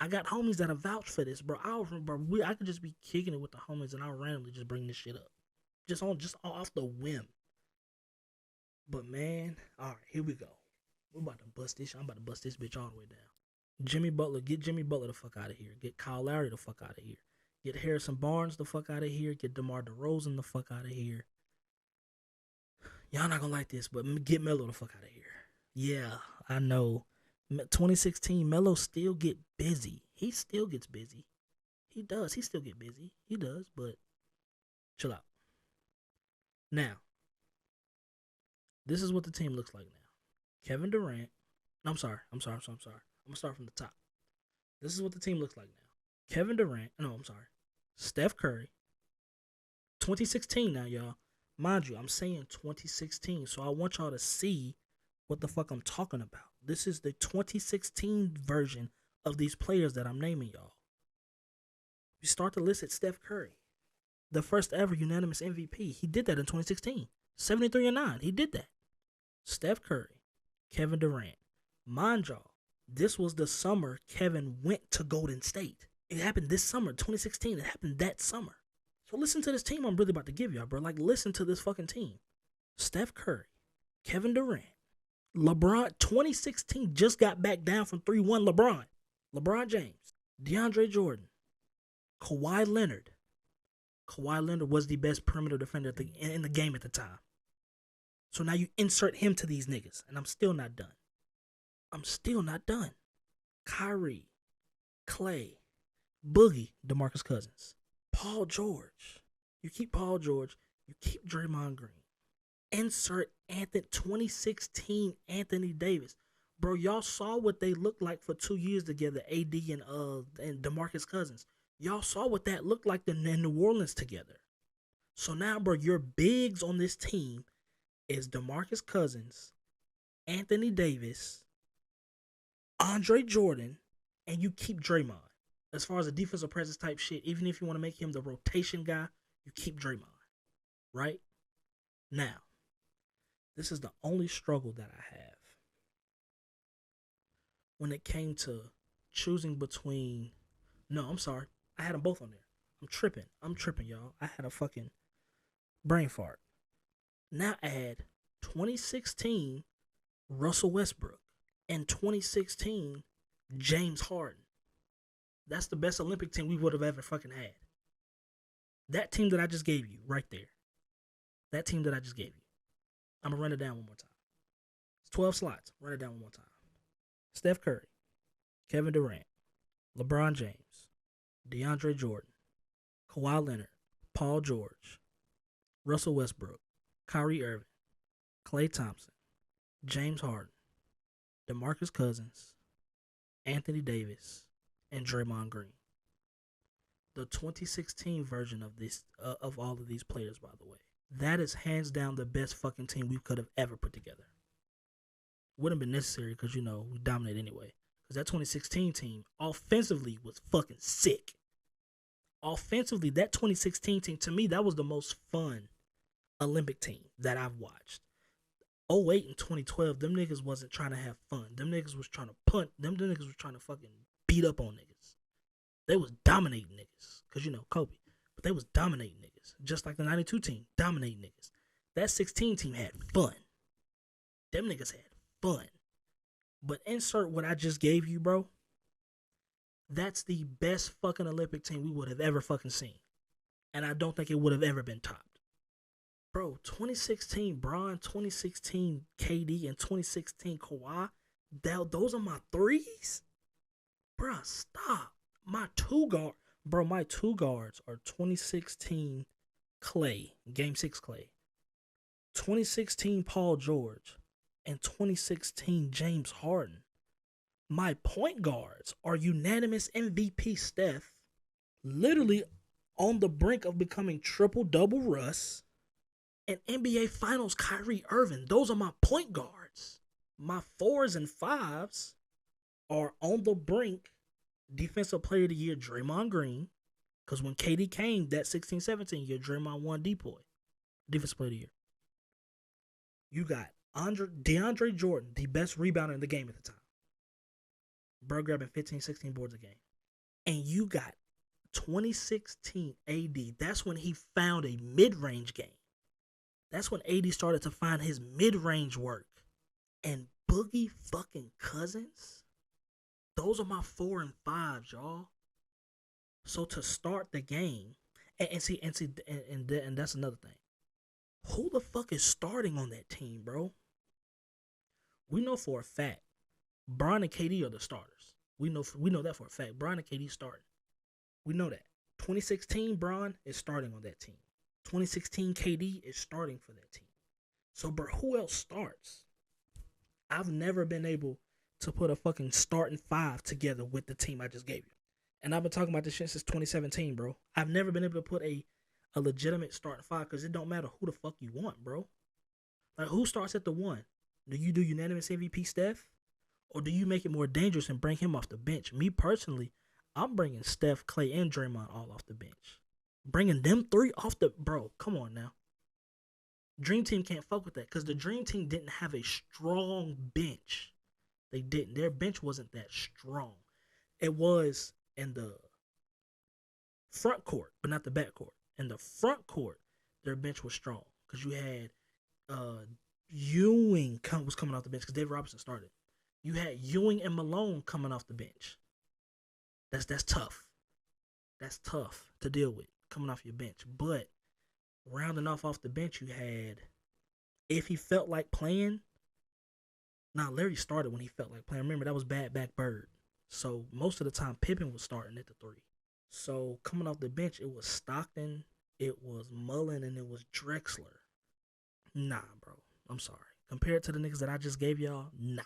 I got homies that have vouched for this, bro. I could just be kicking it with the homies, and I'll randomly just bring this shit up. Just off the whim. But, man, all right, here we go. We're about to bust this. I'm about to bust this bitch all the way down. Jimmy Butler, get Jimmy Butler the fuck out of here. Get Kyle Lowry the fuck out of here. Get Harrison Barnes the fuck out of here. Get DeMar DeRozan the fuck out of here. Y'all not gonna like this, but get Melo the fuck out of here. Yeah, I know. 2016, Melo still get busy. He still gets busy. He does. He still get busy. He does, but chill out. Now, this is what the team looks like now. Kevin Durant. No, I'm sorry. I'm gonna start from the top. This is what the team looks like now. Kevin Durant. No, I'm sorry. Steph Curry. 2016 now, y'all. Mind you, I'm saying 2016, so I want y'all to see what the fuck I'm talking about. This is the 2016 version of these players that I'm naming y'all. You start the list at Steph Curry, the first ever unanimous MVP. He did that in 2016. 73-9. He did that. Steph Curry, Kevin Durant. Mind y'all, this was the summer Kevin went to Golden State. It happened this summer, 2016. It happened that summer. So listen to this team I'm really about to give y'all, bro. Like, listen to this fucking team. Steph Curry, Kevin Durant, LeBron. 2016 just got back down from 3-1 LeBron. LeBron James, DeAndre Jordan, Kawhi Leonard. Kawhi Leonard was the best perimeter defender in the game at the time. So now you insert him to these niggas, and I'm still not done. Kyrie, Clay, Boogie, DeMarcus Cousins, Paul George. You keep Paul George. You keep Draymond Green. Insert 2016 Anthony Davis. Bro, y'all saw what they looked like for 2 years together, AD and DeMarcus Cousins. Y'all saw what that looked like in New Orleans together. So now, bro, your bigs on this team is DeMarcus Cousins, Anthony Davis, Andre Jordan, and you keep Draymond. As far as a defensive presence type shit, even if you want to make him the rotation guy, you keep Draymond. Right? Now, this is the only struggle that I have when it came to choosing between... No, I'm sorry. I had them both on there. I'm tripping, y'all. I had a fucking brain fart. Now add 2016 Russell Westbrook and 2016 James Harden. That's the best Olympic team we would have ever fucking had. That team that I just gave you right there. That team that I just gave you. I'm going to run it down one more time. It's 12 slots. Run it down one more time. Steph Curry, Kevin Durant, LeBron James, DeAndre Jordan, Kawhi Leonard, Paul George, Russell Westbrook, Kyrie Irving, Klay Thompson, James Harden, DeMarcus Cousins, Anthony Davis, and Draymond Green. The 2016 version of this, of all of these players, by the way. That is hands down the best fucking team we could have ever put together. Wouldn't have been necessary because, you know, we dominate anyway. Because that 2016 team offensively was fucking sick. Offensively, that 2016 team, to me, that was the most fun Olympic team that I've watched. 08 and 2012, them niggas wasn't trying to have fun. Them niggas was trying to punt. Them niggas was trying to fucking beat up on niggas. They was dominating niggas. Because, Kobe. But they was dominating niggas. Just like the 92 team, dominating niggas. That 16 team had fun. Them niggas had fun. But insert what I just gave you, bro. That's the best fucking Olympic team we would have ever fucking seen. And I don't think it would have ever been topped. Bro, 2016 Bron, 2016 KD, and 2016 Kawhi, those are my threes? Bro, stop. My two guards are 2016 Clay, Game 6 Clay, 2016 Paul George, and 2016 James Harden. My point guards are unanimous MVP Steph, literally on the brink of becoming triple-double Russ, and NBA Finals Kyrie Irving. Those are my point guards. My 4s and 5s are on the brink. Defensive Player of the Year, Draymond Green. Because when KD came, that 16-17 year, Draymond won Depoy. Defensive Player of the Year. You got DeAndre Jordan, the best rebounder in the game at the time. Bro grabbing 15, 16 boards a game. And you got 2016 AD. That's when he found a mid-range game. That's when AD started to find his mid-range work. And Boogie fucking Cousins, those are my 4 and 5s, y'all. So to start the game, and that's another thing. Who the fuck is starting on that team, bro? We know for a fact Bron and KD are the starters. We know that for a fact. Bron and KD starting. We know that. 2016 Bron is starting on that team. 2016 KD is starting for that team. So, bro, who else starts? I've never been able to put a fucking starting 5 together with the team I just gave you. And I've been talking about this shit since 2017, bro. I've never been able to put a legitimate starting 5 because it don't matter who the fuck you want, bro. Like, who starts at the 1? Do you do unanimous MVP Steph? Or do you make it more dangerous and bring him off the bench? Me personally, I'm bringing Steph, Clay, and Draymond all off the bench. Bringing them 3 off the... Bro, come on now. Dream Team can't fuck with that because the Dream Team didn't have a strong bench. They didn't. Their bench wasn't that strong. It was in the front court, but not the back court. In the front court, their bench was strong because you had Ewing was coming off the bench because David Robinson started. You had Ewing and Malone coming off the bench. That's tough. That's tough to deal with coming off your bench. But rounding off the bench, you had, if he felt like playing. Larry started when he felt like playing. Remember, that was Bad Back Bird. So most of the time, Pippen was starting at the 3. So coming off the bench, it was Stockton, it was Mullen, and it was Drexler. Nah, bro. I'm sorry. Compared to the niggas that I just gave y'all, nah.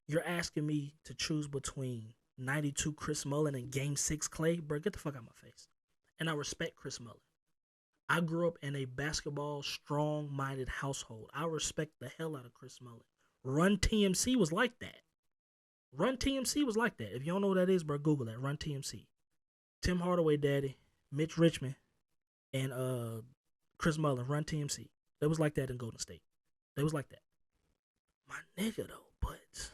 You're asking me to choose between 92 Chris Mullen and Game 6 Clay? Bro, get the fuck out of my face. And I respect Chris Mullen. I grew up in a basketball strong-minded household. I respect the hell out of Chris Mullen. Run TMC was like that. If you don't know what that is, bro, Google that. Run TMC. Tim Hardaway daddy, Mitch Richmond, and Chris Mullen, Run TMC. They was like that in Golden State. They was like that. My nigga, though, but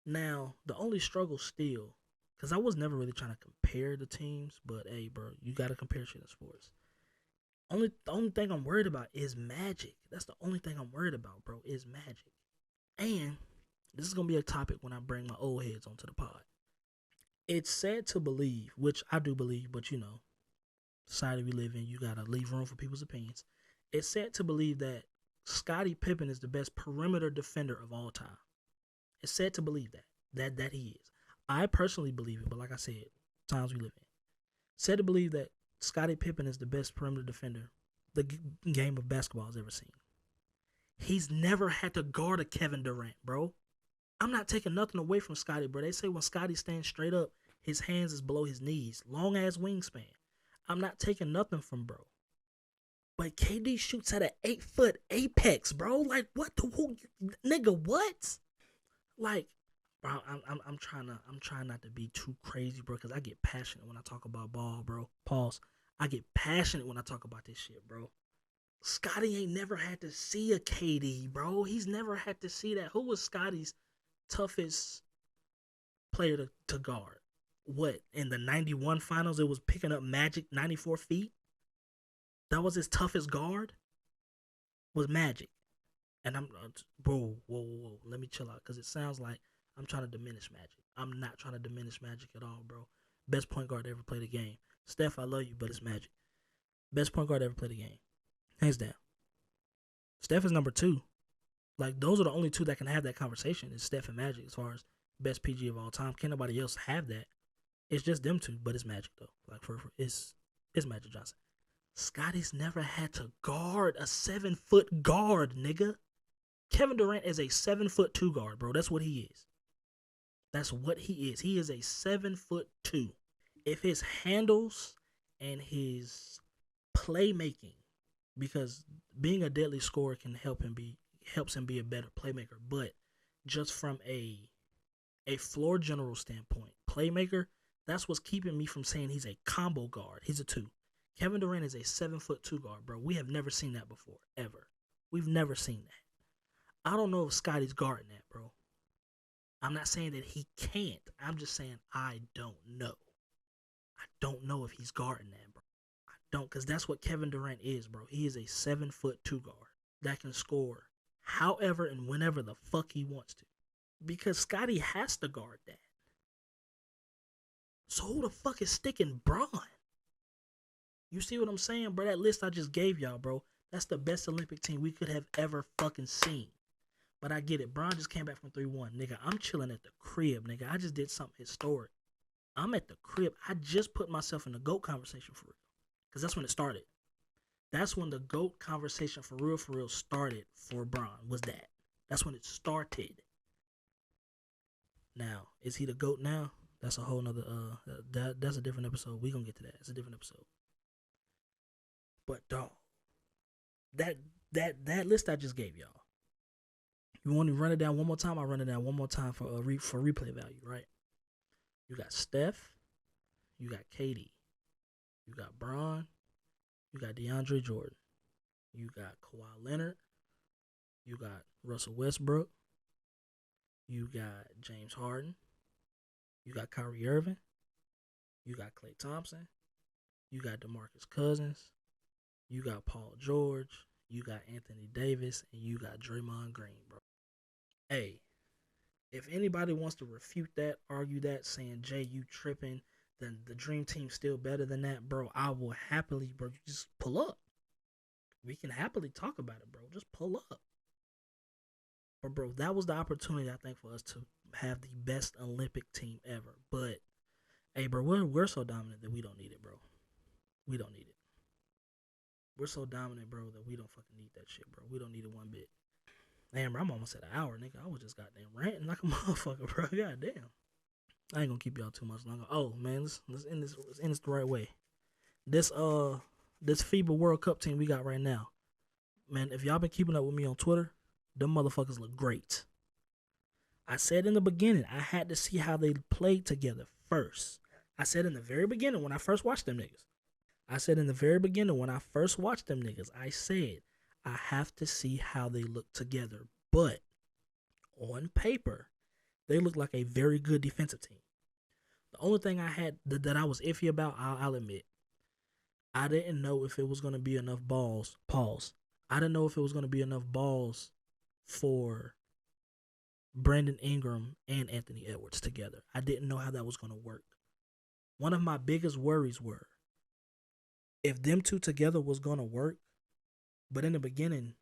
now the only struggle still, because I was never really trying to compare the teams, but hey, bro, you got to compare shit in sports. The only thing I'm worried about is Magic. That's the only thing I'm worried about, bro, is Magic. And this is going to be a topic when I bring my old heads onto the pod. It's sad to believe, which I do believe, but society we live in, you got to leave room for people's opinions. It's sad to believe that Scottie Pippen is the best perimeter defender of all time. It's sad to believe that he is. I personally believe it, but like I said, times we live in. Sad to believe that Scottie Pippen is the best perimeter defender the game of basketball has ever seen. He's never had to guard a Kevin Durant, bro. I'm not taking nothing away from Scottie, bro. They say when Scottie stands straight up, his hands is below his knees. Long ass wingspan. I'm not taking nothing from bro. But KD shoots at an 8-foot apex, bro. Like, what the nigga, what? Like, Bro, I'm trying not to be too crazy, bro, because I get passionate when I talk about ball, bro. Pause. I get passionate when I talk about this shit, bro. Scotty ain't never had to see a KD, bro. He's never had to see that. Who was Scotty's toughest player to guard? What, in the 91 finals, it was picking up Magic 94 feet? That was his toughest guard? Was Magic. And bro, whoa. Let me chill out because it sounds like I'm trying to diminish Magic. I'm not trying to diminish Magic at all, bro. Best point guard to ever play the game. Steph, I love you, but it's Magic. Best point guard to ever play the game. Hands down. Steph is number two. Like, those are the only two that can have that conversation is Steph and Magic as far as best PG of all time. Can't nobody else have that. It's just them two, but it's Magic though. Like it's Magic Johnson. Scotty's never had to guard a 7-foot guard, nigga. Kevin Durant is a 7'2" guard, bro. That's what he is. That's what he is. He is a 7'2". If his handles and his playmaking, because being a deadly scorer can helps him be a better playmaker, but just from a floor general standpoint, playmaker, that's what's keeping me from saying he's a combo guard. He's a 2. Kevin Durant is a 7'2" guard, bro. We have never seen that before, ever. We've never seen that. I don't know if Scotty's guarding that, bro. I'm not saying that he can't. I'm just saying I don't know. I don't know if he's guarding that, bro. I don't, because that's what Kevin Durant is, bro. He is a 7'2" guard that can score however and whenever the fuck he wants to. Because Scotty has to guard that. So who the fuck is sticking Braun? You see what I'm saying, bro? That list I just gave y'all, bro. That's the best Olympic team we could have ever fucking seen. But I get it. Braun just came back from 3-1. Nigga, I'm chilling at the crib, nigga. I just did something historic. I'm at the crib. I just put myself in the GOAT conversation for real. Because that's when it started. That's when the GOAT conversation for real started for Braun, was that. That's when it started. Now, is he the GOAT now? That's a whole nother, that's a different episode. We gonna get to that. It's a different episode. But, dog, that list I just gave y'all. You want to run it down one more time? I'll run it down one more time for replay value, right? You got Steph, you got KD, you got Braun, you got DeAndre Jordan, you got Kawhi Leonard, you got Russell Westbrook, you got James Harden, you got Kyrie Irving, you got Klay Thompson, you got DeMarcus Cousins, you got Paul George, you got Anthony Davis, and you got Draymond Green, bro. Hey, if anybody wants to refute that, argue that, saying, Jay, you tripping, then the Dream Team's still better than that, bro, I will happily, bro, just pull up. We can happily talk about it, bro. Just pull up. But, bro, that was the opportunity, I think, for us to have the best Olympic team ever. But, hey, bro, we're so dominant that we don't need it, bro. We don't need it. We're so dominant, bro, that we don't fucking need that shit, bro. We don't need it one bit. Damn, bro, I'm almost at an hour, nigga. I was just goddamn ranting like a motherfucker, bro. Goddamn. I ain't gonna keep y'all too much longer. Oh man, let's end this. Let's end this the right way. This FIBA World Cup team we got right now, man. If y'all been keeping up with me on Twitter, them motherfuckers look great. I said in the beginning, I had to see how they played together first. I said in the very beginning when I first watched them niggas. I said I said I have to see how they look together. But on paper, they look like a very good defensive team. The only thing I had that I was iffy about, I'll admit, I didn't know if it was going to be enough balls. Pause. I didn't know if it was going to be enough balls for Brandon Ingram and Anthony Edwards together. I didn't know how that was going to work. One of my biggest worries were if them two together was going to work, but in the beginning,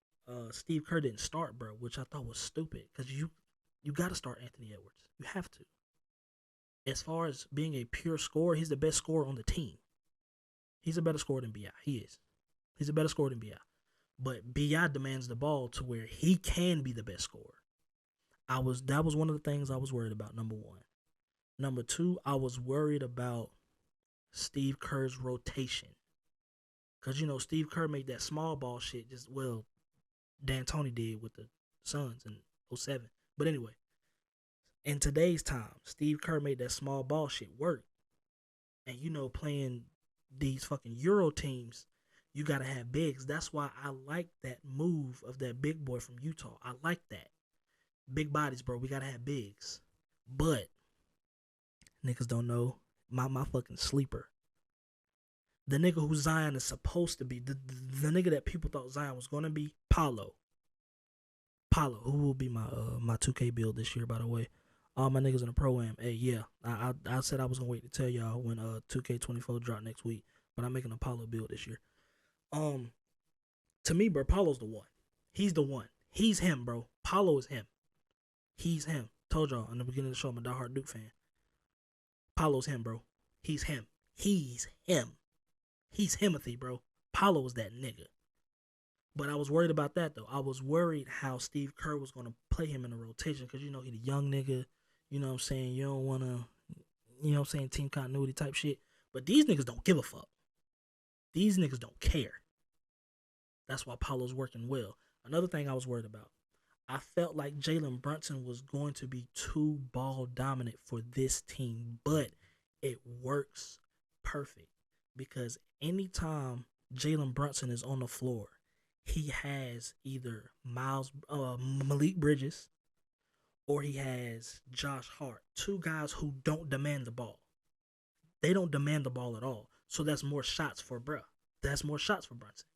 Steve Kerr didn't start, bro, which I thought was stupid because you got to start Anthony Edwards. You have to. As far as being a pure scorer, he's the best scorer on the team. He's a better scorer than B.I. He is. He's a better scorer than B.I. But B.I. demands the ball to where he can be the best scorer. That was one of the things I was worried about, number one. Number two, I was worried about Steve Kerr's rotation. Because, Steve Kerr made that small ball shit D'Antoni did with the Suns in 2007. But anyway, In today's time, Steve Kerr made that small ball shit work. And playing these fucking Euro teams, you gotta have bigs. That's why I like that move of that big boy from Utah. I like that. Big bodies, bro. We gotta have bigs. But niggas don't know my fucking sleeper. The nigga who Zion is supposed to be. The nigga that people thought Zion was gonna be. Paolo, who will be my 2K build this year, by the way. All my niggas in the pro-am. Hey, yeah. I said I was gonna wait to tell y'all when 2K24 drop next week. But I'm making a Paolo build this year. To me, bro, Paolo's the one. He's the one. He's him, bro. Paolo is him. He's him. Told y'all in the beginning of the show, I'm a diehard Duke fan. Paolo's him, bro. He's him. He's him. He's Himothy, bro. Paolo is that nigga. But I was worried about that, though. I was worried how Steve Kerr was going to play him in the rotation because, he the young nigga. You know what I'm saying? You don't want to, team continuity type shit. But these niggas don't give a fuck. These niggas don't care. That's why Paolo's working well. Another thing I was worried about, I felt like Jalen Brunson was going to be too ball dominant for this team, but it works perfect because anytime Jalen Brunson is on the floor, he has either Malik Bridges or he has Josh Hart, two guys who don't demand the ball. They don't demand the ball at all. So that's more shots for bruh. That's more shots for Brunson.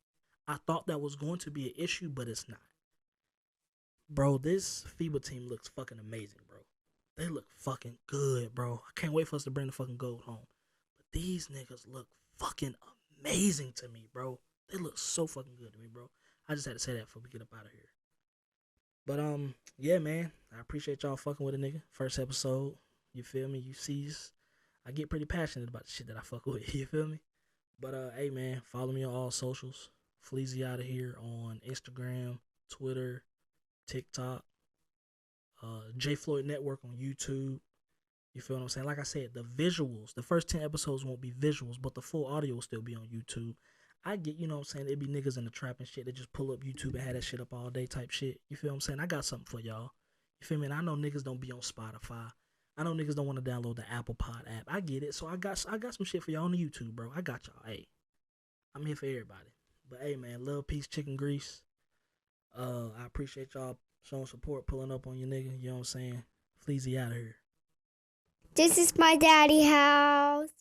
I thought that was going to be an issue, but it's not. Bro, this FIBA team looks fucking amazing, bro. They look fucking good, bro. I can't wait for us to bring the fucking gold home. But these niggas look fucking amazing to me, bro. They look so fucking good to me, bro. I just had to say that before we get up out of here. But yeah, man. I appreciate y'all fucking with a nigga. First episode. You feel me? You see, I get pretty passionate about the shit that I fuck with. You feel me? But hey, man, follow me on all socials. Fleazy out of here on Instagram, Twitter, TikTok, J Floyd Network on YouTube. You feel what I'm saying? Like I said, the visuals, the first 10 episodes won't be visuals, but the full audio will still be on YouTube. I get, you know what I'm saying, it'd be niggas in the trap and shit that just pull up YouTube and have that shit up all day type shit. You feel what I'm saying? I got something for y'all. You feel me? And I know niggas don't be on Spotify. I know niggas don't want to download the Apple Pod app. I get it. So I got some shit for y'all on the YouTube, bro. I got y'all. Hey, I'm here for everybody. But hey, man, love, peace, chicken grease. I appreciate y'all showing support, pulling up on your nigga. You know what I'm saying? Fleazy out of here. This is my daddy house.